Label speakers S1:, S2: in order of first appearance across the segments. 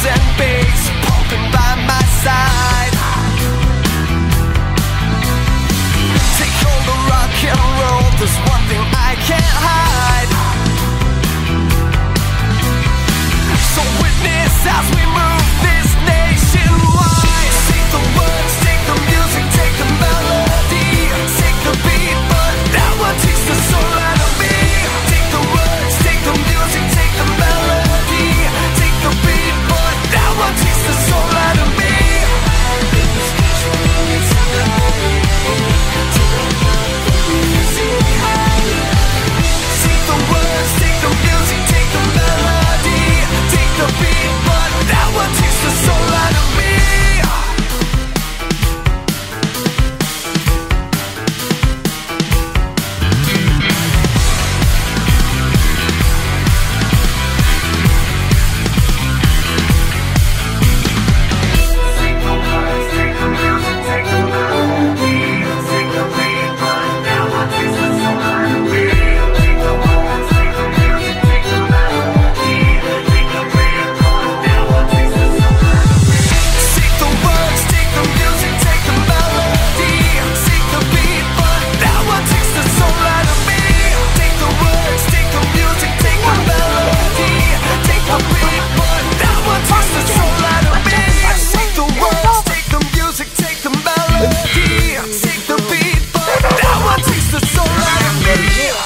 S1: and bass pumping by my side. Take hold of rock and roll, there's one thing I can't hide. So witness as we move this nationwide. Take the words, take the music, take the melody, take the beat, but that one takes the soul out of me. Take the words, take the music, take the melody, take the beat, but that one takes the soul out of me.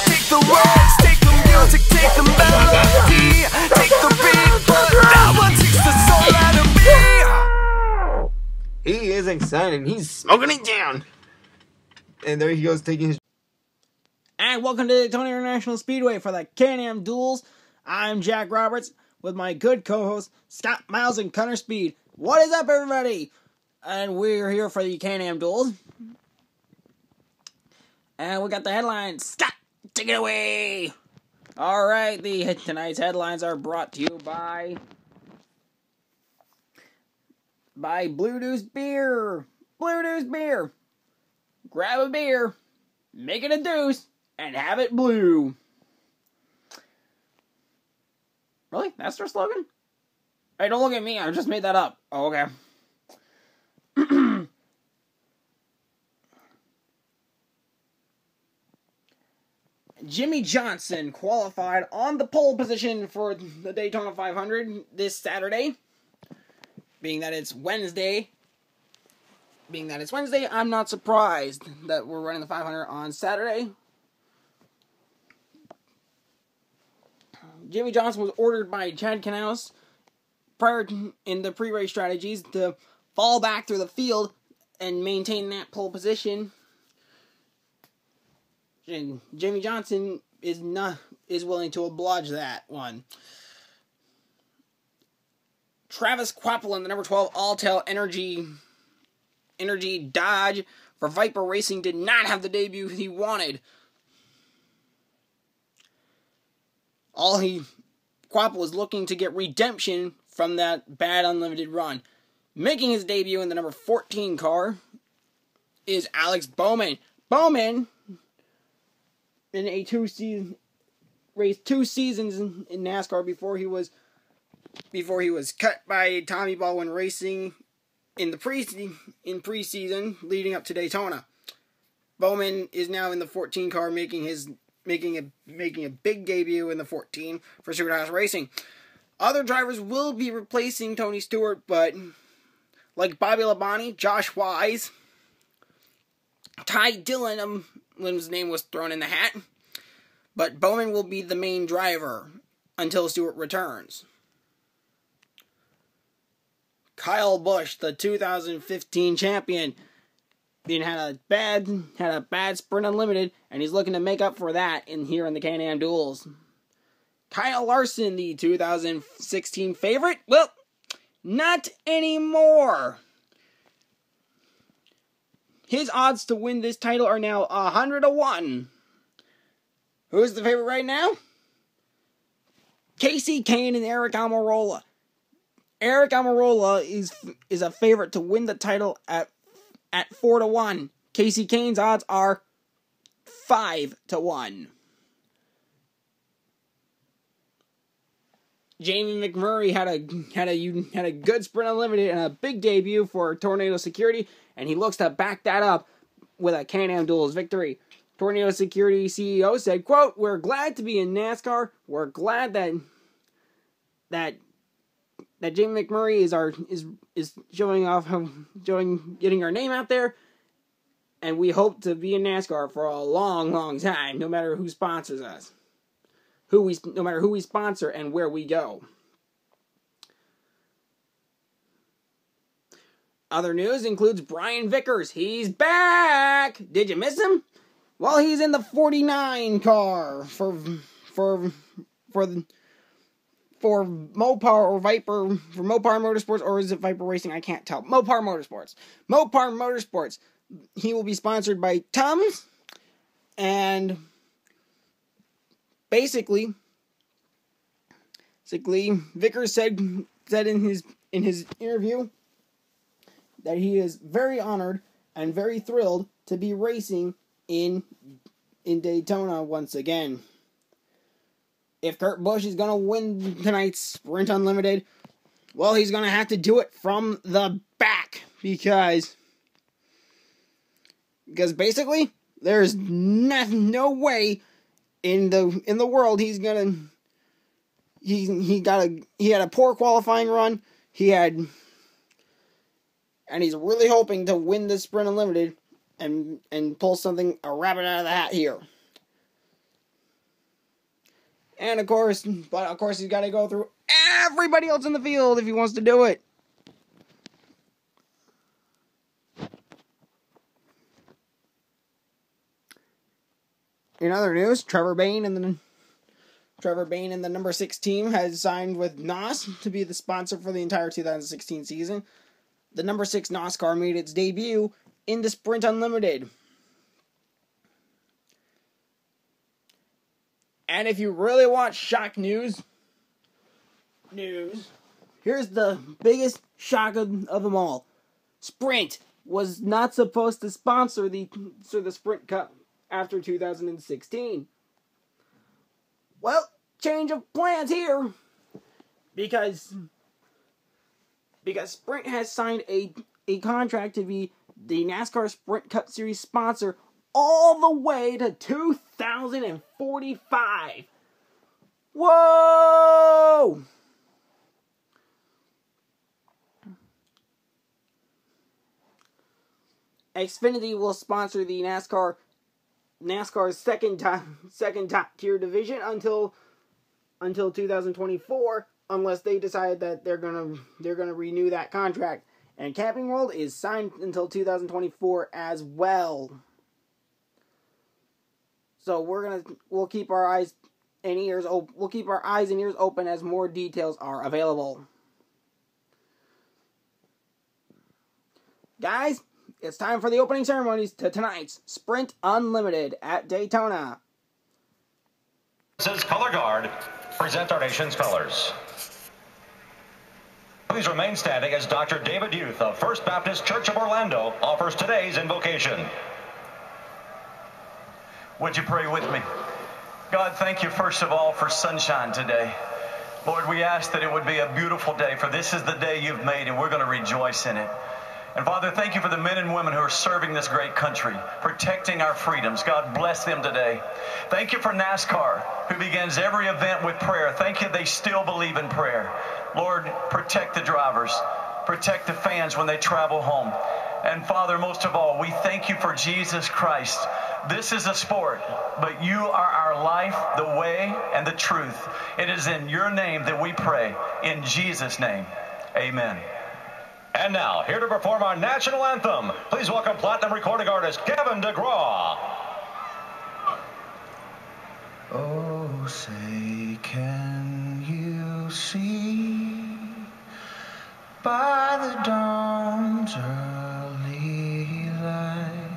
S1: Take the words, take the music, take the melody, take the beat, but that one takes the soul out of me.
S2: He is excited. He's smoking it down. And there he goes taking his...
S3: And welcome to Daytona International Speedway for the Can-Am Duels. I'm Jack Roberts with my good co-hosts Scott Miles and Connor Speed. What is up, everybody? And we're here for the Can-Am Duels. And we got the headlines. Scott, take it away. All right, tonight's headlines are brought to you by Blue Deuce Beer. Blue Deuce Beer. Grab a beer, make it a deuce, and have it blue. Really? That's their slogan? Hey, don't look at me. I just made that up. Oh, okay. Jimmy Johnson qualified on the pole position for the Daytona 500 this Saturday. Being that it's Wednesday, I'm not surprised that we're running the 500 on Saturday. Jimmy Johnson was ordered by Chad Knaus in the pre-race strategies to fall back through the field and maintain that pole position. And Jimmy Johnson is willing to oblige that one. Travis Quapple, the number 12 Alltel Energy Dodge for Viper Racing, did not have the debut he wanted. Quapple was looking to get redemption from that bad unlimited run. Making his debut in the number 14 car is Alex Bowman. Bowman, in raced 2 seasons in NASCAR before he was cut by Tommy Baldwin Racing in preseason leading up to Daytona. Bowman is now in the 14 car, making a big debut in the 14 for Superhouse Racing. Other drivers will be replacing Tony Stewart, but like Bobby Labonte, Josh Wise, Ty Dillon, his name was thrown in the hat, but Bowman will be the main driver until Stewart returns. Kyle Busch, the 2015 champion, had a bad sprint unlimited, and he's looking to make up for that here in the Can-Am Duels. Kyle Larson, the 2016 favorite, well, not anymore. His odds to win this title are now 100-1. Who's the favorite right now? Casey Kane and Eric Almirola. Eric Almirola is a favorite to win the title at 4-1. Casey Kane's odds are 5-1. Jamie McMurray had a good Sprint Unlimited and a big debut for Tornado Security, and he looks to back that up with a Can-Am Duels victory. Tornado Security CEO said, quote, "We're glad to be in NASCAR. We're glad that Jamie McMurray is getting our name out there, and we hope to be in NASCAR for a long, long time, no matter who sponsors us. No matter who we sponsor and where we go." Other news includes Brian Vickers. He's back! Did you miss him? Well, he's in the 49 car for Mopar or Viper, for Mopar Motorsports, or is it Viper Racing? I can't tell. Mopar Motorsports. Mopar Motorsports. He will be sponsored by Tums, and basically, Vickers said in his interview that he is very honored and very thrilled to be racing in Daytona once again. If Kurt Busch is going to win tonight's Sprint Unlimited, well, he's going to have to do it from the back, because basically there's no way in the world he's gonna. He had a poor qualifying run. And he's really hoping to win this Sprint Unlimited and pull a rabbit out of the hat here. And of course, he's got to go through everybody else in the field if he wants to do it. In other news, Trevor Bayne and the number 6 team has signed with NOS to be the sponsor for the entire 2016 season. The number 6 NOS car made its debut in the Sprint Unlimited. And if you really want shock news, here's the biggest shock of them all. Sprint was not supposed to sponsor the Sprint Cup after 2016. Well, change of plans here, because Sprint has signed a contract to be the NASCAR Sprint Cup Series sponsor all the way to 2045. Whoa! Xfinity will sponsor the NASCAR's second top tier division until 2024, unless they decide that they're gonna renew that contract. And Camping World is signed until 2024 as well. So we'll keep our eyes and ears open as more details are available. Guys, it's time for the opening ceremonies to tonight's Sprint Unlimited at Daytona.
S4: This is Color Guard. Present our nation's colors. Please remain standing as Dr. David Youth of First Baptist Church of Orlando offers today's invocation.
S5: Would you pray with me? God, thank you first of all for sunshine today. Lord, we ask that it would be a beautiful day, for this is the day you've made and we're going to rejoice in it. And Father, thank you for the men and women who are serving this great country, protecting our freedoms. God bless them today. Thank you for NASCAR, who begins every event with prayer. Thank you they still believe in prayer. Lord, protect the drivers. Protect the fans when they travel home. And Father, most of all, we thank you for Jesus Christ. This is a sport, but you are our life, the way, and the truth. It is in your name that we pray. In Jesus' name, amen.
S4: And now, here to perform our national anthem, please welcome platinum recording artist Kevin DeGraw.
S6: Oh, say, can you see by the dawn's early light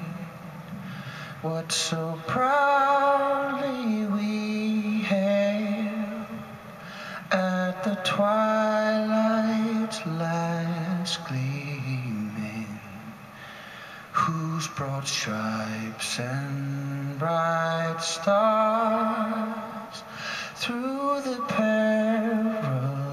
S6: what so proudly we hailed at the twilight's last gleaming, whose broad stripes and bright stars through the perilous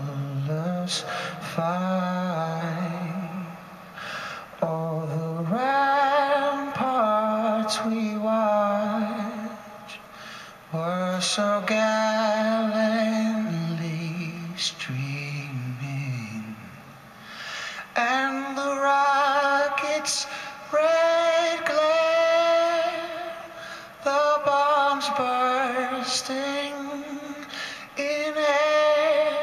S6: streaming, and the rocket's red glare, the bombs bursting in air,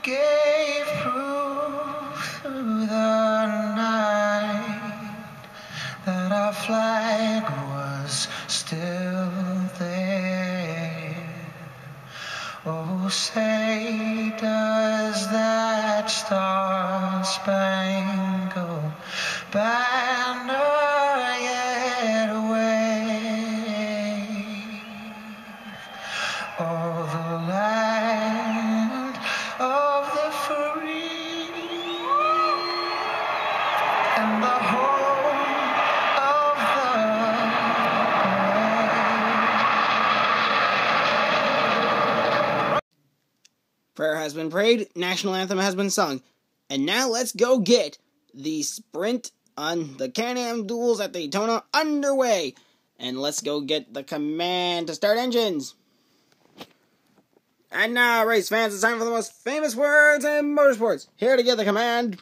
S6: gave proof through the night that our flag was still there. Oh, say does that star-spangled banner yet wave o'er the land of the free and the home of the brave.
S3: Prayer has been prayed, national anthem has been sung, and now let's go get the sprint on the Can-Am Duels at Daytona underway. And let's go get the command to start engines. And now, race fans, it's time for the most famous words in motorsports. Here to get the command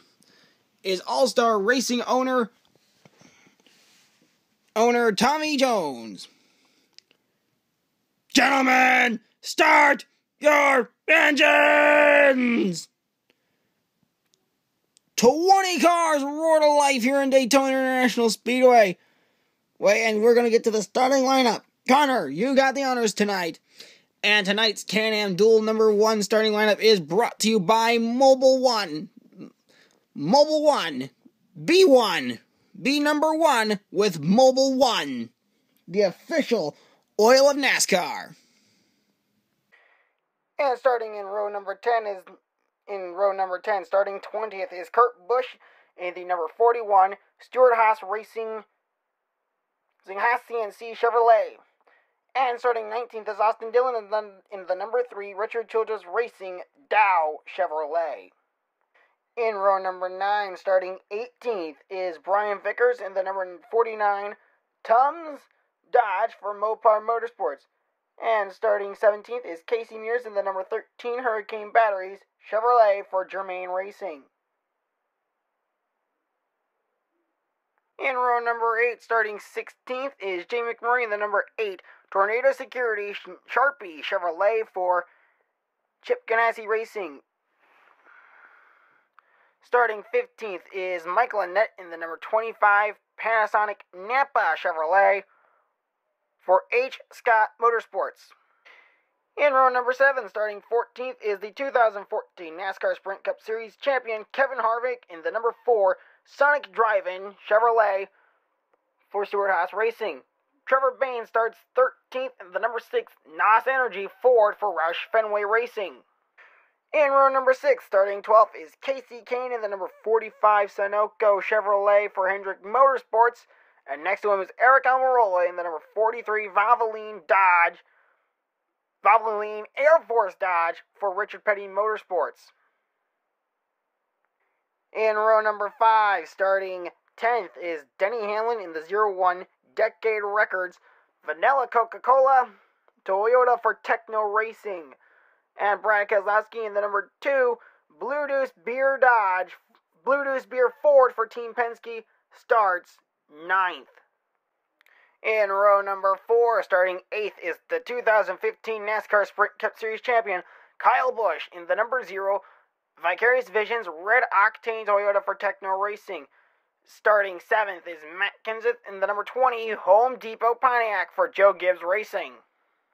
S3: is All-Star Racing owner Tommy Jones. Gentlemen, start your engines! 20 cars roar to life here in Daytona International Speedway. And we're going to get to the starting lineup. Connor, you got the honors tonight. And tonight's Can-Am Duel number 1 starting lineup is brought to you by Mobile One. Mobile One. Be one. Be number 1 with Mobile One. The official oil of NASCAR. And starting in row number 10 starting 20th is Kurt Busch in the number 41 Stewart Haas Racing Haas CNC Chevrolet. And starting 19th is Austin Dillon in the number 3 Richard Childress Racing Dow Chevrolet. In row number 9, starting 18th is Brian Vickers in the number 49 Tums Dodge for Mopar Motorsports. And starting 17th is Casey Mears in the number 13 Hurricane Batteries Chevrolet for Germain Racing. In row number 8, starting 16th is Jay McMurray in the number 8 Tornado Security Sharpie Chevrolet for Chip Ganassi Racing. Starting 15th is Michael Annett in the number 25 Panasonic Napa Chevrolet for H. Scott Motorsports. In row number 7, starting 14th, is the 2014 NASCAR Sprint Cup Series champion Kevin Harvick in the number 4 Sonic Drive-In Chevrolet for Stewart Haas Racing. Trevor Bayne starts 13th in the number 6 NOS Energy Ford for Roush Fenway Racing. In row number 6, starting 12th, is Casey Kane in the number 45 Sunoco Chevrolet for Hendrick Motorsports. And next to him is Eric Almirola in the number 43 Valvoline Air Force Dodge for Richard Petty Motorsports. In row number 5, starting 10th, is Denny Hamlin in the 01 Decade Records Vanilla Coca-Cola Toyota for Techno Racing. And Brad Keselowski in the number 2 Blue Deuce Beer Ford for Team Penske starts 9th. In row number 4, starting 8th, is the 2015 NASCAR Sprint Cup Series champion Kyle Busch in the number 0 Vicarious Visions Red Octane Toyota for Techno Racing. Starting 7th is Matt Kenseth in the number 20 Home Depot Pontiac for Joe Gibbs Racing.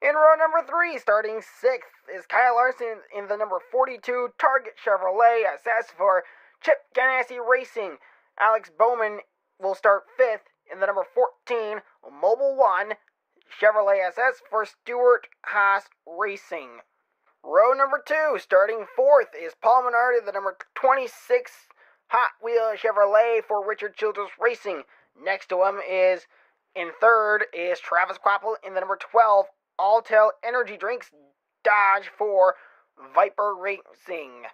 S3: In row number 3, starting 6th, is Kyle Larson in the number 42 Target Chevrolet SS for Chip Ganassi Racing. Alex Bowman will start 5th in the number 14 Mobile One Chevrolet SS for Stewart Haas Racing. Row number 2, starting 4th, is Paul Menard in the number 26 Hot Wheels Chevrolet for Richard Childress Racing. Next to him is, in 3rd, is Travis Quapple in the number 12 Alltel Energy Drinks Dodge for Viper Racing.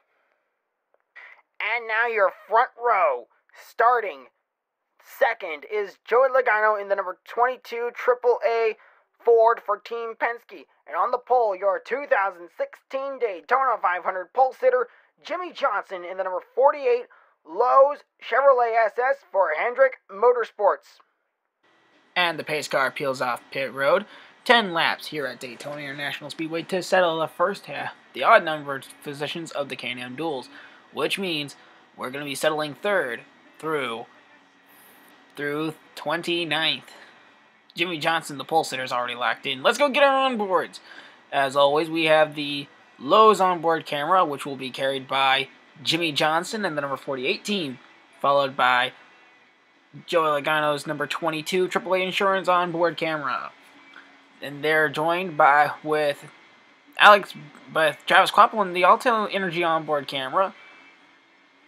S3: And now your front row, starting 2nd, is Joey Logano in the number 22 AAA Ford for Team Penske. And on the pole, your 2016 Daytona 500 pole sitter, Jimmy Johnson in the number 48 Lowe's Chevrolet SS for Hendrick Motorsports.
S7: And the pace car peels off pit road. 10 laps here at Daytona International Speedway to settle the first half, the odd-numbered positions of the Can-Am Duels, which means we're going to be settling third through 29th. Jimmy Johnson, the pole sitter, is already locked in. Let's go get our onboards. As always, we have the Lowe's onboard camera, which will be carried by Jimmy Johnson and the number 48 team, followed by Joey Logano's number 22 AAA Insurance onboard camera. And they're joined with Travis Quapple and the Alta Energy onboard camera,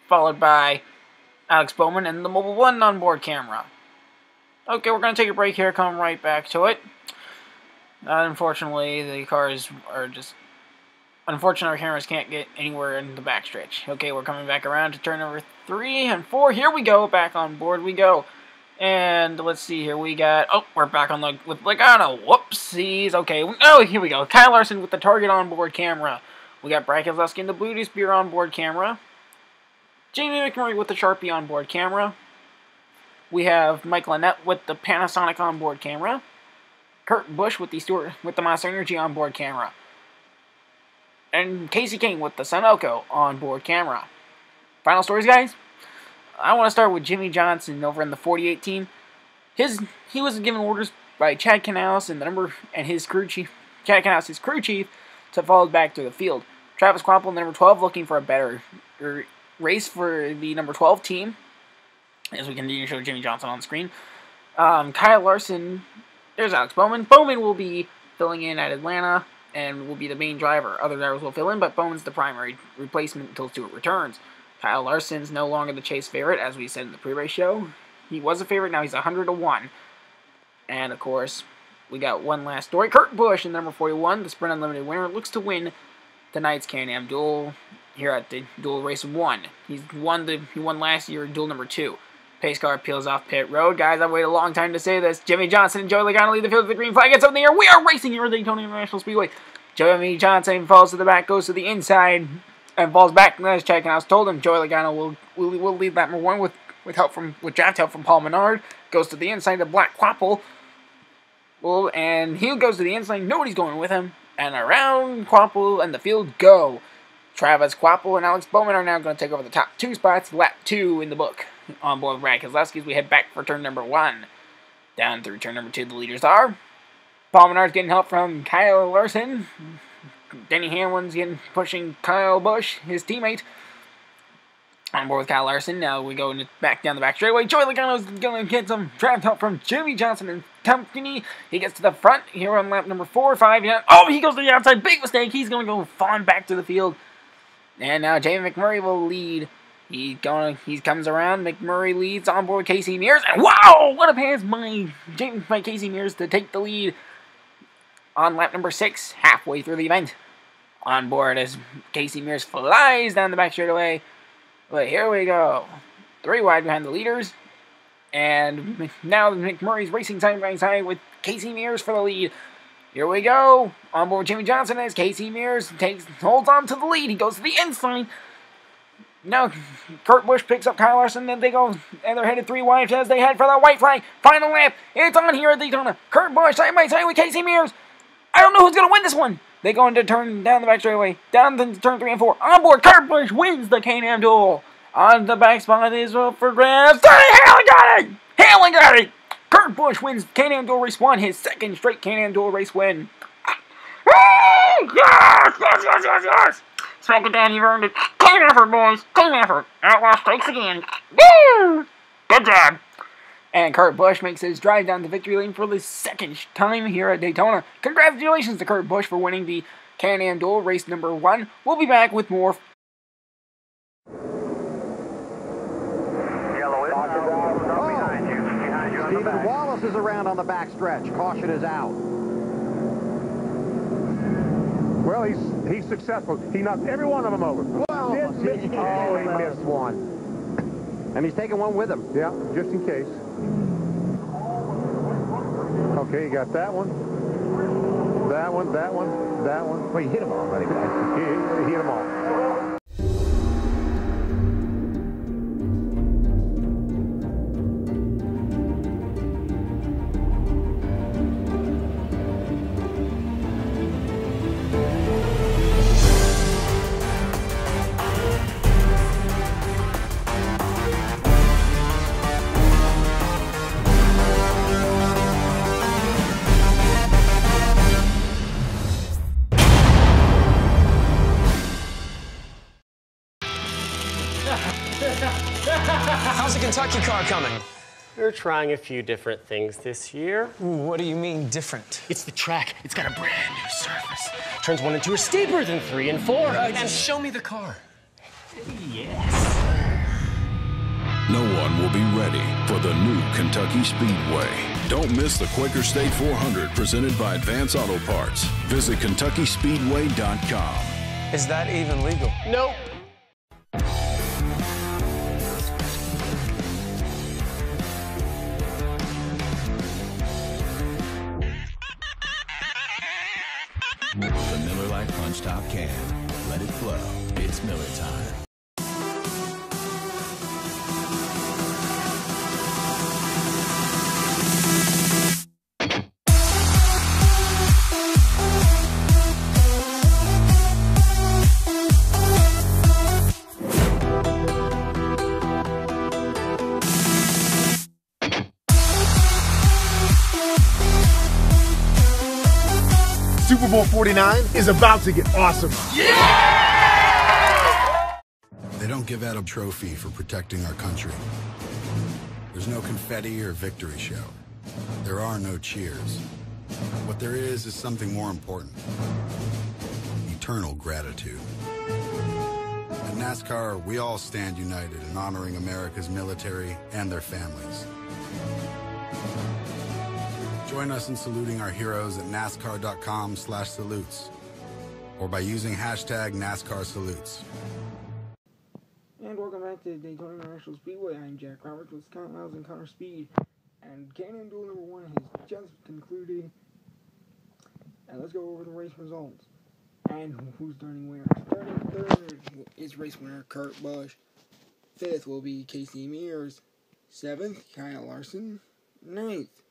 S7: followed by Alex Bowman and the Mobile One onboard camera. Okay, we're going to take a break here, come right back to it. Unfortunately, the cars are just... Unfortunately, our cameras can't get anywhere in the backstretch. Okay, we're coming back around to turn number 3 and 4. Here we go, back on board we go. And let's see here, we got... Oh, we're back on with Logano. Whoopsies. Okay, oh, here we go. Kyle Larson with the Target onboard camera. We got Brad Keselowski and the Blue Spear onboard camera. Jamie McMurray with the Sharpie onboard camera. We have Mike Lynette with the Panasonic onboard camera. Kurt Busch with the Monster Energy onboard camera. And Casey King with the Sunoco onboard camera. Final stories, guys? I want to start with Jimmy Johnson over in the 48 team. He was given orders by Chad Canales and his crew chief. Chad Canales, his crew chief, to follow back through the field. Travis Quapple, the number 12, looking for a better race for the number 12 team. As we continue to show Jimmy Johnson on the screen. Kyle Larson, there's Alex Bowman. Bowman will be filling in at Atlanta and will be the main driver. Other drivers will fill in, but Bowman's the primary replacement until Stewart returns. Kyle Larson's no longer the chase favorite, as we said in the pre-race show. He was a favorite, now he's 100-1. And, of course, we got one last story. Kurt Busch in number 41, the Sprint Unlimited winner, looks to win tonight's Can-Am Duel here at the Duel Race 1. He won last year in Duel number 2. Pace car peels off pit road. Guys, I've waited a long time to say this. Jimmy Johnson and Joey Logano lead the field with the green flag. It's up in the air. We are racing here at the Daytona International Speedway. Jimmy Johnson falls to the back, goes to the inside, and falls back. As Chad Canales told him, Joey Logano will lead lap number 1 with draft help from Paul Menard. Goes to the inside to Black Quapple. And he goes to the inside. Nobody's going with him. And around Quapple and the field go. Travis Quapple and Alex Bowman are now going to take over the top 2 spots. Lap 2 in the book. On board with Brad Keselowski as we head back for turn number 1. Down through turn number 2, the leaders are Paul Menard's getting help from Kyle Larson. Denny Hamlin's pushing Kyle Busch, his teammate. On board with Kyle Larson. Now we go back down the back straightaway. Joey Logano's going to get some draft help from Jimmy Johnson and company. He gets to the front here on lap number 4 or 5. Yeah. Oh, he goes to the outside. Big mistake. He's going to go falling back to the field. And now Jamie McMurray will lead. He comes around. McMurray leads on board Casey Mears. And wow, what a pass by Casey Mears to take the lead on lap number 6, halfway through the event. On board as Casey Mears flies down the back straightaway. But here we go. 3 wide behind the leaders. And now McMurray's racing side by side with Casey Mears for the lead. Here we go. On board Jimmy Johnson as Casey Mears holds on to the lead. He goes to the inside. Now, Kurt Busch picks up Kyle Larson, and they go, and they're headed 3 wide as they head for the white flag. Final lap. It's on here at Daytona. Kurt Busch side by side with Casey Mears. I don't know who's going to win this one. They go into turn down the back straightaway, down to turn 3 and 4. On board, Kurt Busch wins the Can-Am Duel. On the back spot is up for grabs. Haley got it! Haley got it! Kurt Busch wins Can-Am Duel Race 1, his 2nd straight Can-Am Duel Race win. Yes! Smoke it down, you've earned it. Team effort, boys. Team effort. Outlaw strikes again. Woo! Good job. And Kurt Busch makes his drive down the victory lane for the 2nd time here at Daytona. Congratulations to Kurt Busch for winning the Can-Am Duel Race number 1. We'll be back with more.
S8: Stephen Wallace is around on the backstretch. Caution is out.
S9: Well, he's successful. He knocked every one of them over.
S8: Well, he missed one. And he's taking one with him.
S9: Yeah, just in case. Okay, you got that one. That one, that one, that one. Well, you hit them all anyway. You hit them all.
S10: How's the Kentucky car coming?
S11: We're trying a few different things this year.
S10: What do you mean, different?
S11: It's the track. It's got a brand new surface. Turns 1 and 2 are steeper than 3 and 4.
S10: And show me the car.
S11: Yes.
S12: No one will be ready for the new Kentucky Speedway. Don't miss the Quaker State 400 presented by Advance Auto Parts. Visit KentuckySpeedway.com.
S10: Is that even legal?
S11: Nope.
S12: The Miller Lite Punch Top can. Let it flow. It's Miller time.
S9: Super Bowl 49 is about to get awesome.
S13: They don't give out a trophy for protecting our country. There's no confetti or victory show. There are no cheers. What there is something more important. Eternal gratitude. At NASCAR, we all stand united in honoring America's military and their families. Join us in saluting our heroes at NASCAR.com/salutes or by using hashtag NASCAR salutes.
S3: And welcome back to Daytona International Speedway. I'm Jack Roberts with Scott Miles and Connor Speed. And Canyon Duel number 1 has just concluded. And let's go over the race results. And who's starting where. Starting third is race winner Kurt Busch. 5th will be Casey Mears. 7th, Kyle Larson. 9th,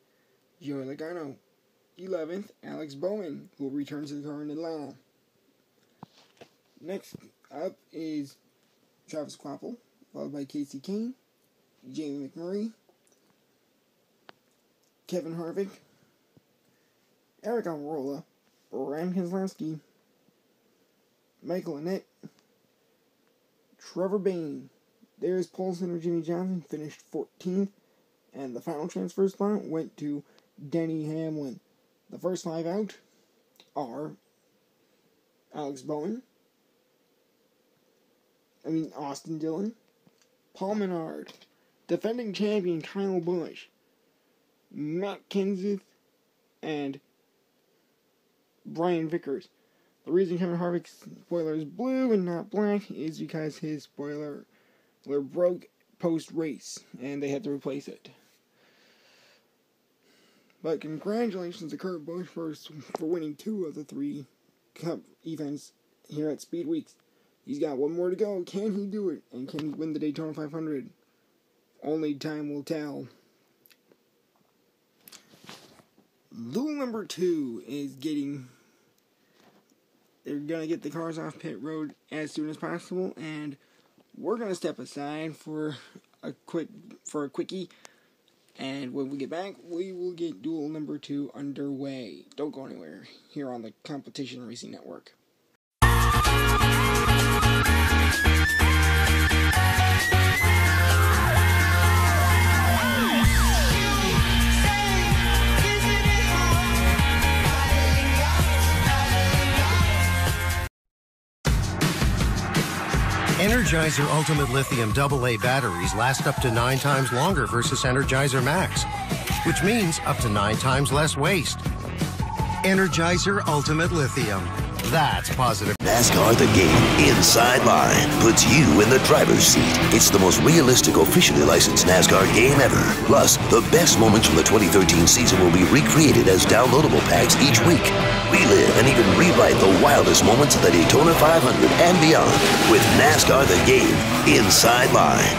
S3: Joey Logano. 11th, Alex Bowman, who returns to the car in Atlanta. Next up is Travis Kvapil, followed by Casey Kane, Jamie McMurray, Kevin Harvick, Eric Almirola, Ryan Keselowski, Michael Annett, Trevor Bayne. There's pole center Jimmy Johnson, finished 14th, and the final transfer spot went to Denny Hamlin. The first 5 out are Alex Bowman, Austin Dillon, Paul Menard, defending champion Kyle Busch, Matt Kenseth, and Brian Vickers. The reason Kevin Harvick's spoiler is blue and not black is because his spoiler broke post-race, and they had to replace it. But congratulations to Kurt Busch for winning 2 of the 3 Cup events here at Speed Weeks. He's got 1 more to go. Can he do it? And can he win the Daytona 500? Only time will tell. Duel number 2 is they're going to get the cars off pit road as soon as possible, and we're going to step aside for a quickie. And when we get back, we will get Duel number 2 underway. Don't go anywhere here on the Competition Racing Network.
S14: Energizer Ultimate Lithium AA batteries last up to 9 times longer versus Energizer Max, which means up to 9 times less waste. Energizer Ultimate Lithium. That's positive.
S15: NASCAR The Game Inside Line puts you in the driver's seat. It's the most realistic, officially licensed NASCAR game ever. Plus, the best moments from the 2013 season will be recreated as downloadable packs each week. Relive and even rewrite the wildest moments of the Daytona 500 and beyond with NASCAR The Game Inside Line.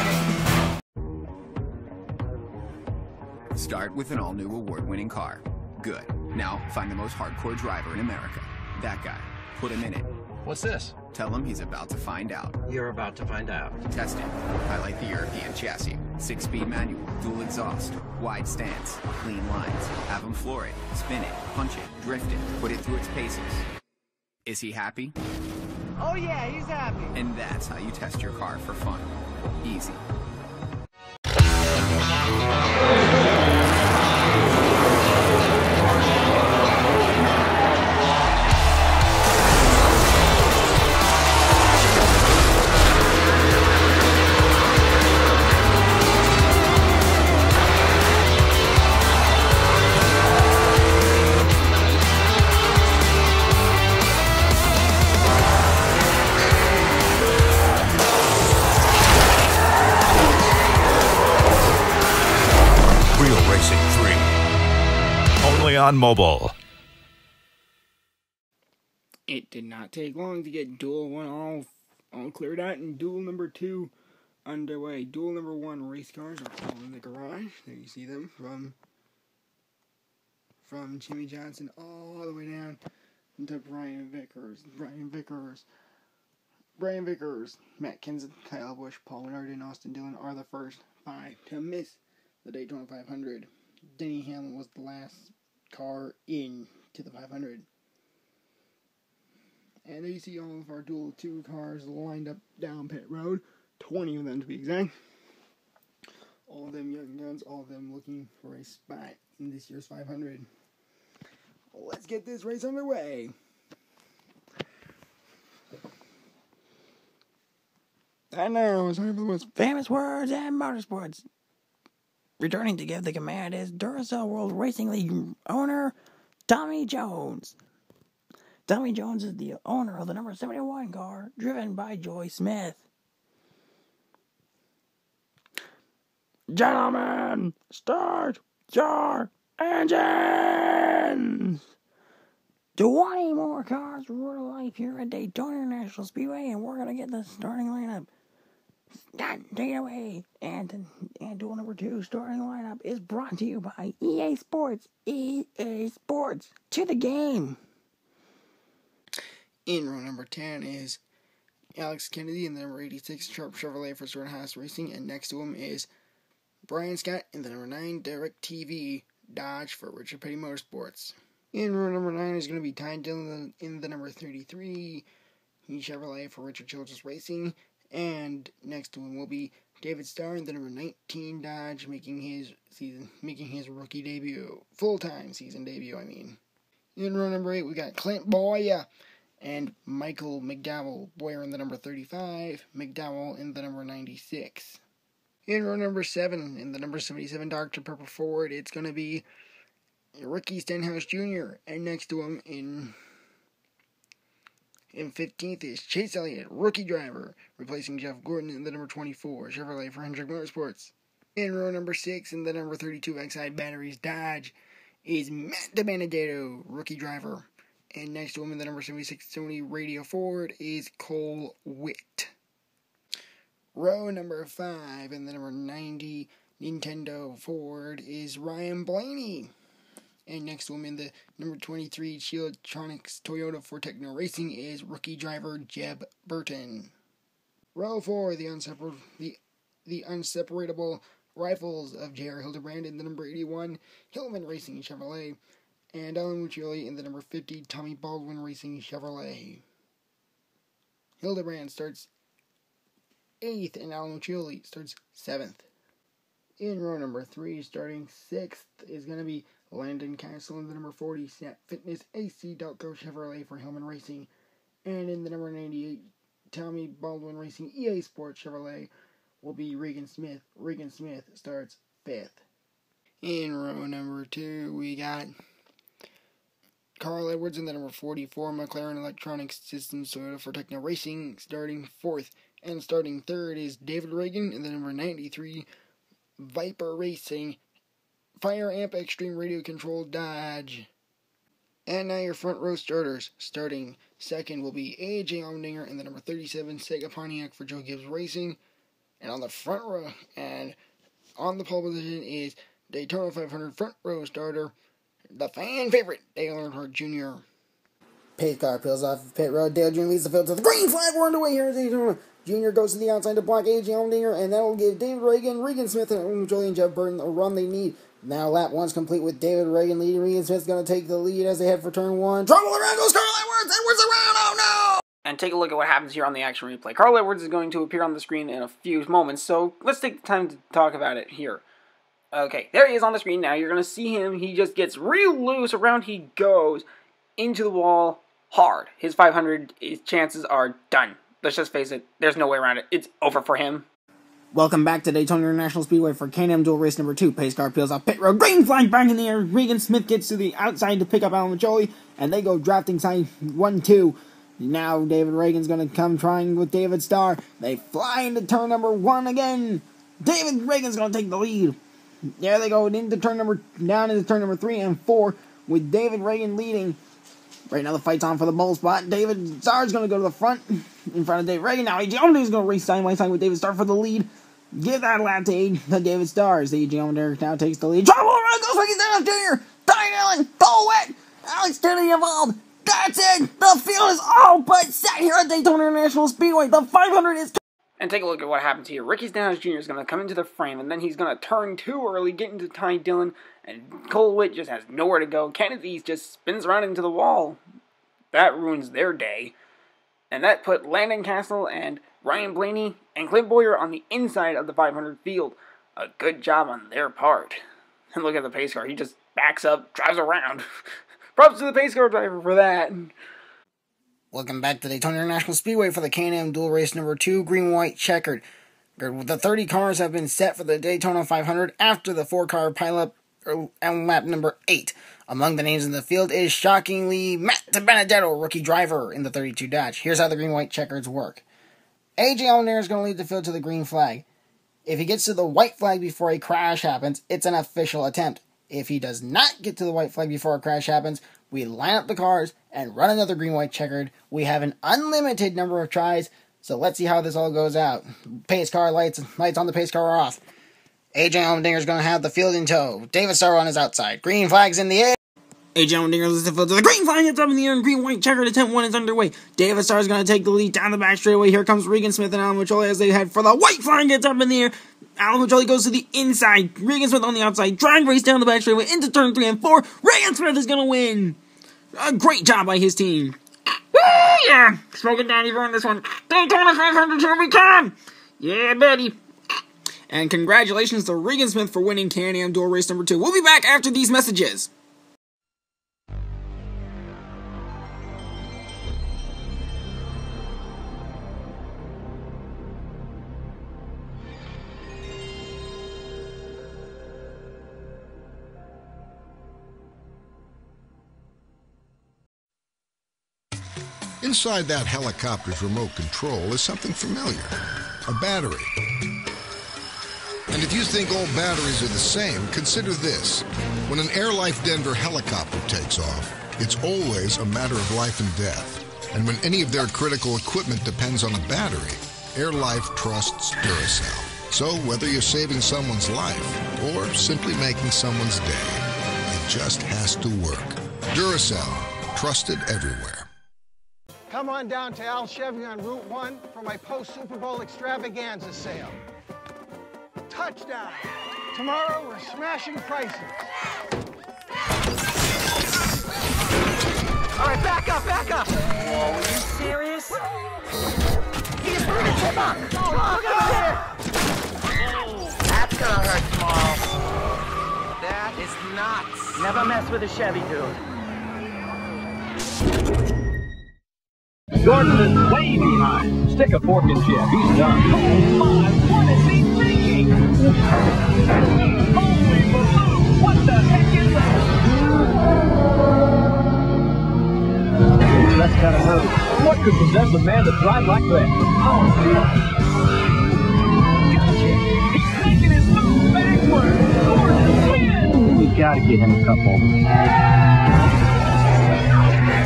S16: Start with an all-new award-winning car. Good. Now, find the most hardcore driver in America. That guy. Put him in it.
S10: What's this?
S16: Tell him he's about to find out.
S10: You're about to find out.
S16: Test it. Highlight the European chassis. 6-speed manual, dual exhaust, wide stance, clean lines. Have him floor it, spin it, punch it, drift it, put it through its paces. Is he happy?
S6: Oh yeah, he's happy.
S16: And that's how you test your car for fun. Easy.
S17: On mobile.
S3: It did not take long to get Duel 1 all cleared out and Duel number 2 underway. Duel number 1 race cars are all in the garage. There you see them from Jimmy Johnson all the way down to Brian Vickers, Matt Kenseth, Kyle Busch, Paul Menard, and Austin Dillon are the first 5 to miss the Daytona 500. Denny Hamlin was the last car into the 500. And there you see all of our Duel 2 cars lined up down pit road. 20 of them to be exact. All of them young guns, all of them looking for a spot in this year's 500. Let's get this race underway. And now it's time for the most famous words in motorsports. Returning to give the command is Duracell World Racing League owner Tommy Jones. Tommy Jones is the owner of the number 71 car, driven by Joy Smith. Gentlemen, start your engines! 20 more cars roar to life here at Daytona International Speedway, and we're going to get the starting lineup. Take it away. And Duel number 2 starting lineup is brought to you by EA Sports. EA Sports. To the game. In row number 10 is Alex Kennedy in the number 86 Sharp Chevrolet for Haas Racing. And next to him is Brian Scott in the number 9 Derek TV Dodge for Richard Petty Motorsports. In row number 9 is going to be Ty Dillon in the number 33 Chevrolet for Richard Childress Racing. And next to him will be David Starr in the number 19 Dodge, making his rookie debut, full-time season debut, I mean. In row number 8, we got Clint Boyer and Michael McDowell. Boyer in the number 35, McDowell in the number 96. In row number 7, in the number 77 Dr. Pepper Ford, it's going to be Ricky Stenhouse Jr. And next to him in 15th is Chase Elliott, rookie driver, replacing Jeff Gordon in the number 24 Chevrolet for Hendrick Motorsports. In row number 6, in the number 32 Exide Batteries Dodge, is Matt DiBenedetto, rookie driver. And next to him in the number 76 Sony Radio Ford is Cole Witt. Row number 5, in the number 90 Nintendo Ford is Ryan Blaney. And next to him in the number 23 Chielectronics Toyota for Techno Racing is rookie driver Jeb Burton. Row 4, the unseparable rifles of J.R. Hildebrand in the number 81 Hillman Racing Chevrolet, and Alan Muccioli in the number 50 Tommy Baldwin Racing Chevrolet. Hildebrand starts 8th and Alan Muccioli starts 7th. In row number 3, starting 6th, is going to be Landon Castle in the number 40 Snap Fitness AC Delco Chevrolet for Hillman Racing. And in the number 98 Tommy Baldwin Racing EA Sports Chevrolet will be Regan Smith. Regan Smith starts 5th. In row number 2, we got Carl Edwards in the number 44 McLaren Electronic Systems Toyota for Techno Racing, starting 4th. And starting 3rd is David Reagan in the number 93 Viper Racing Fire Amp Extreme Radio Control Dodge. And now your front row starters. Starting 2nd will be AJ Allmendinger in the number 37 Sega Pontiac for Joe Gibbs Racing. And on the front row and on the pole position is Daytona 500 front row starter, the fan favorite, Dale Earnhardt Jr. Pace car peels off pit road. Dale Jr. leads the field to the green flag. We're underway here. Daytona. Jr. goes to the outside to block A.J. Allmendinger, and that will give David Reagan, Regan Smith, and Julian Jeff Burton the run they need. Now lap 1's complete with David Reagan leading. Regan Smith's going to take the lead as they head for turn 1. Trouble around goes Carl Edwards. Edwards around. Oh no!
S7: And take a look at what happens here on the action replay. Carl Edwards is going to appear on the screen in a few moments, so let's take the time to talk about it here. Okay, there he is on the screen now. You're going to see him. He just gets real loose. Around he goes into the wall hard. His 500 chances are done. Let's just face it. There's no way around it. It's over for him.
S3: Welcome back to Daytona International Speedway for Can-Am Duel Race number 2. Pace car peels off pit road. Green flag back in the air. Regan Smith gets to the outside to pick up Alan Majoli, and they go drafting side 1-2. Now David Reagan's going to come trying with David Starr. They fly into turn number 1 again. David Reagan's going to take the lead. There they go down into turn number 3 and 4 with David Reagan leading. Right now the fight's on for the pole spot. David Starr's going to go to the front in front of David Reagan. Now A.J. Allmendinger's going to race side by side with David Starr for the lead. Give that lap to David Starr as A.J. Allmendinger now takes the lead. Trouble around goes Ricky Stenhouse Jr. Ty Allen, Cole Wet, Alex Kennedy involved. That's it. The field is all but set here at Daytona International Speedway. The 500 is...
S7: And take a look at what happens here. Ricky Stenhouse Jr. is going to come into the frame, and then he's going to turn too early, get into Ty Dillon, and Cole Witt just has nowhere to go. Kennedy just spins around into the wall. That ruins their day. And that put Landon Castle and Ryan Blaney and Clint Boyer on the inside of the 500 field. A good job on their part. And look at the pace car. He just backs up, drives around. Props to the pace car driver for that.
S3: Welcome back to Daytona International Speedway for the Can-Am Duel Race number 2, green-white checkered. The 30 cars have been set for the Daytona 500 after the 4-car pileup on lap number 8. Among the names in the field is, shockingly, Matt DiBenedetto, rookie driver in the 32 Dodge. Here's how the green-white checkers work. A.J. Allmendinger is going to lead the field to the green flag. If he gets to the white flag before a crash happens, it's an official attempt. If he does not get to the white flag before a crash happens, we line up the cars and run another green-white checkered. We have an unlimited number of tries, so let's see how this all goes out. Pace car lights on the pace car are off. A.J. Allmendinger is going to have the field in tow. David Starr on his outside. Green flag's in the air. A.J. Allmendinger leads the field to the green flag. It's up in the air, and green-white checkered attempt 1 is underway. David Starr is going to take the lead down the back straightaway. Here comes Regan Smith and Alan Majoli as they head for the white flag. Gets up in the air. Alan Majoli goes to the inside. Regan Smith on the outside. Drag race down the back straightaway into turn 3 and 4. Regan Smith is going to win. A great job by his team. Woo! Yeah! Smoking Danny on this one. Daytona 500 here we come! Yeah, buddy. And congratulations to Regan Smith for winning Can-Am Duel Race number 2. We'll be back after these messages.
S18: Inside that helicopter's remote control is something familiar. A battery. And if you think all batteries are the same, consider this. When an AirLife Denver helicopter takes off, it's always a matter of life and death. And when any of their critical equipment depends on a battery, AirLife trusts Duracell. So whether you're saving someone's life or simply making someone's day, it just has to work. Duracell, trusted everywhere.
S6: Come on down to Al Chevy on Route 1 for my post-Super Bowl extravaganza sale. Touchdown! Tomorrow we're smashing prices. All right, back up, back up! Whoa, are you serious? He's going to tip up! Oh, that's gonna hurt tomorrow. That is nuts. Never mess with a Chevy, dude.
S19: Gordon is way behind. Stick a fork in Jeff. He's done. Oh my, what is he thinking? Holy balloon, what the heck is that? that's kind of nerve. What could possess a man to drive like that? Oh, gotcha! He's making his move backward! Gordon wins! We gotta get him a couple.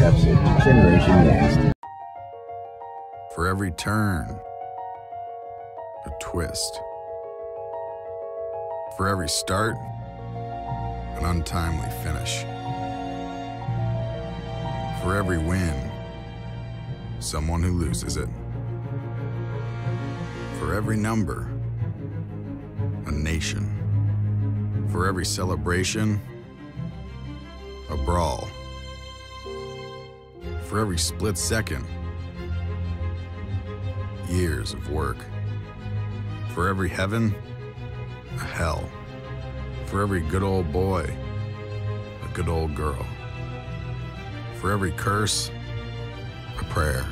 S19: That's it. Generation next.
S13: For every turn, a twist. For every start, an untimely finish. For every win, someone who loses it. For every number, a nation. For every celebration, a brawl. For every split second, years of work. For every heaven, a hell. For every good old boy, a good old girl. For every curse, a prayer.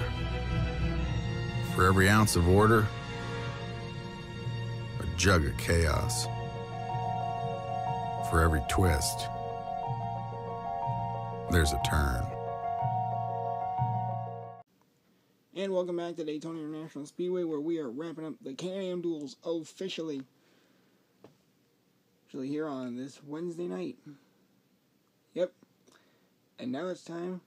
S13: For every ounce of order, a jug of chaos. For every twist, there's a turn.
S3: And welcome back to Daytona International Speedway, where we are wrapping up the Can-Am Duels officially here on this Wednesday night. Yep. And now it's time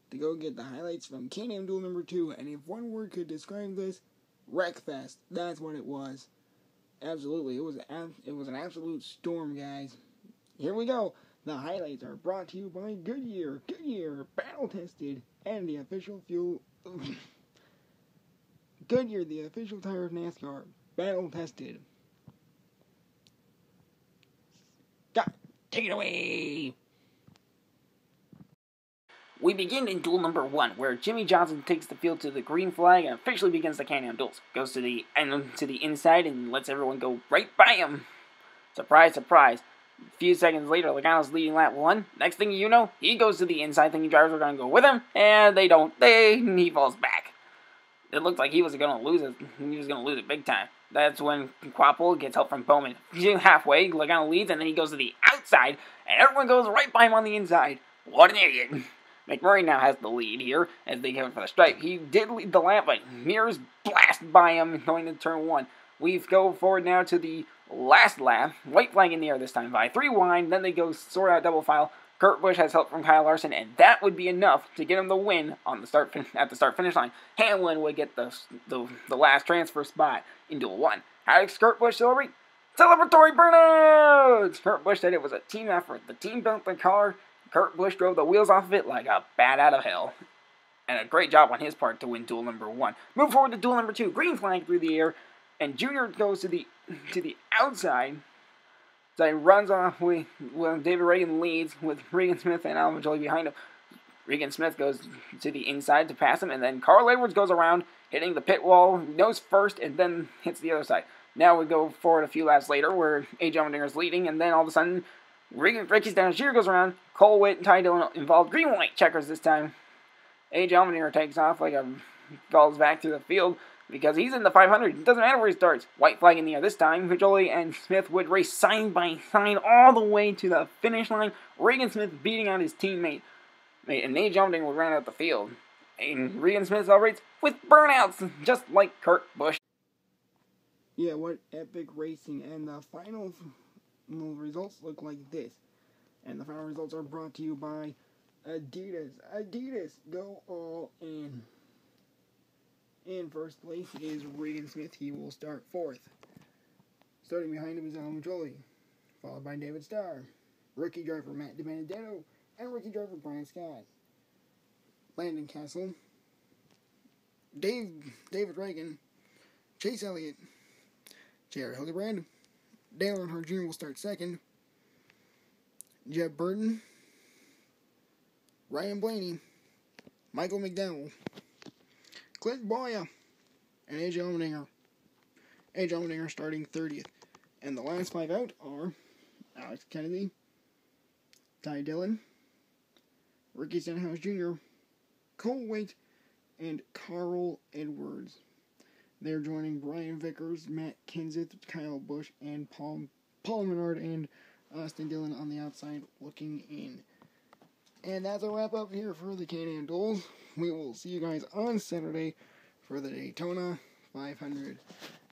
S3: to go get the highlights from Can-Am Duel number 2. And if one word could describe this, Wreckfest. That's what it was. Absolutely. It was an absolute storm, guys. Here we go. The highlights are brought to you by Goodyear. Goodyear, battle tested, and the official fuel. Goodyear, the official tire of NASCAR, battle tested. Scott, take it away.
S7: We begin in duel number 1, where Jimmy Johnson takes the field to the green flag and officially begins the Can-Am Duels. Goes to the inside and lets everyone go right by him. Surprise, surprise. A few seconds later, Logano's leading lap 1. Next thing you know, he goes to the inside thinking drivers are going to go with him, and they don't. He falls back. It looked like he was going to lose it. He was going to lose it big time. That's when Quapple gets help from Bowman. Halfway, Logano leads, and then he goes to the outside, and everyone goes right by him on the inside. What an idiot. McMurray now has the lead here as they go for the stripe. He did lead the lap, but Mears blast by him going to turn 1. We go forward now to the last lap. White flag in the air this time by 3 wide. Then they go sort out double file. Kurt Busch has help from Kyle Larson, and that would be enough to get him the win on the at the start-finish line. Hamlin would get the last transfer spot in Duel 1. How does Kurt Busch celebrate? Celebratory burnouts! Kurt Busch said it was a team effort. The team built the car. Kurt Busch drove the wheels off of it like a bat out of hell. And a great job on his part to win Duel number 1. Move forward to Duel number 2. Green flag through the air. And Junior goes to the outside. So he runs off with David Reagan leads with Regan Smith and Alvin Jolie behind him. Regan Smith goes to the inside to pass him. And then Carl Edwards goes around, hitting the pit wall, nose first, and then hits the other side. Now we go forward a few laps later where A.J. Allmendinger's leading. And then all of a sudden, Ricky's down. Shearer goes around. Cole Witt and Ty Dillon involved. Green-white checkers this time. A.J. Allmendinger takes off like falls back through the field because he's in the 500. It doesn't matter where he starts. White flag in the air this time. Jolie and Smith would race side by side all the way to the finish line. Regan Smith beating out his teammate. And A.J. Allmendinger would run out the field. And Regan Smith celebrates with burnouts, just like Kurt Busch.
S3: Yeah, what epic racing. And the final results look like this. And the final results are brought to you by Adidas. Adidas, go all in. In first place is Regan Smith. He will start 4th. Starting behind him is Alvin Jolie, followed by David Starr, rookie driver Matt DiBenedetto, and rookie driver Brian Scott. Landon Castle, David Reagan, Chase Elliott, Jared Hildebrand, Dale Earnhardt Jr. will start 2nd. Jeb Burton, Ryan Blaney, Michael McDowell, Clint Boya, and A.J. Allmendinger. A.J. Allmendinger starting 30th. And the last 5 out are Alex Kennedy, Ty Dillon, Ricky Stenhouse Jr., Cole Witt, and Carl Edwards. They're joining Brian Vickers, Matt Kenseth, Kyle Busch, and Paul Menard and Austin Dillon on the outside looking in. And that's a wrap up here for the Can-Am Duels. We will see you guys on Saturday for the Daytona 500.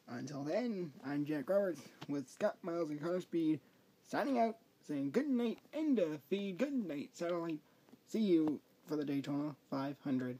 S3: Until then, I'm Jack Roberts with Scott Miles and Connor Speed, signing out, saying good night, end of feed, good night, satellite. See you for the Daytona 500.